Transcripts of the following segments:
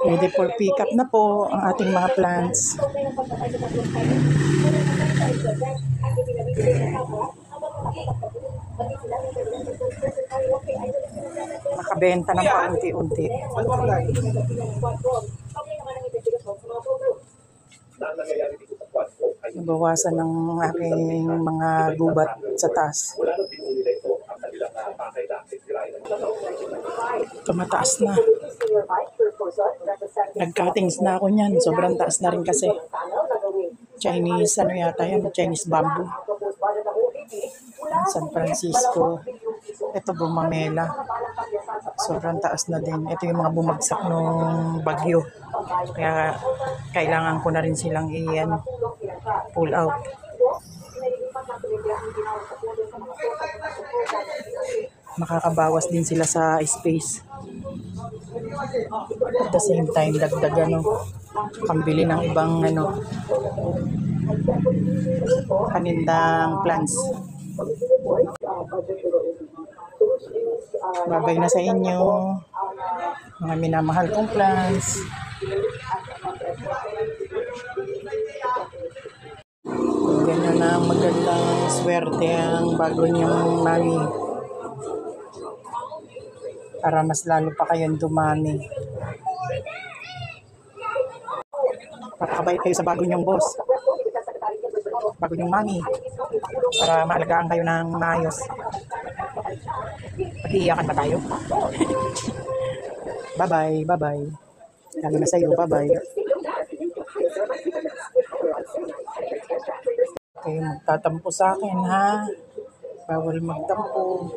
Ready for pick up na po ang ating mga plants. Nakabenta ng paunti-unti. Nabawasan ng aking mga gubat sa taas. Tumataas na. Nag-cuttings na ako niyan. Sobrang taas na rin kasi. Chinese, ano yata yan? Chinese bamboo. San Francisco. Ito bumamela. Sobrang taas na din. Ito yung mga bumagsak nung bagyo. Kaya kailangan ko na rin silang pull out. Makakabawas din sila sa space. At the same time, dagdag pambili ng ibang panindang plants. Babay na sa inyo, mga minamahal kong plants. Ganyan na magandang swerte ang bago niyong mami. Para mas lalo pa kayong dumami. Pakabait kayo sa bago niyong boss. Bago niyong mami. Para maalagaan kayo ng maayos. Pag-iiyakan pa tayo. Bye-bye, bye-bye. Lalo na sa'yo, bye-bye. Kayo magtatampo sa akin, ha? Bawal magtampo.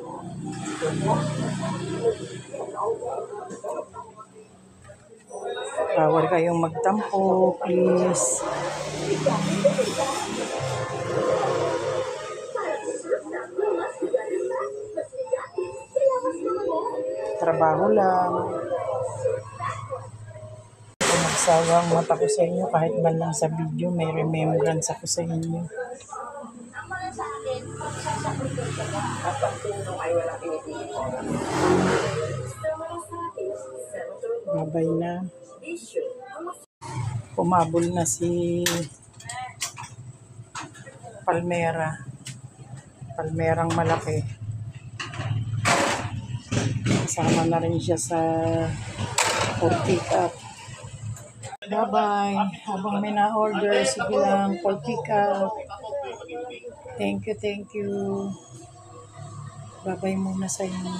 Bawal kayong magtampo, please. Trabaho lang. Magsawang mata ko sa inyo kahit man lang sa video, may remembrance ako sa inyo. Babay na. Pumabol na si Palmerang malaki. Kasama na rin siya sa for pick up. Bye-bye. Habang may na-order, sige lang, for pick up. Thank you. Bye-bye muna sa inyo.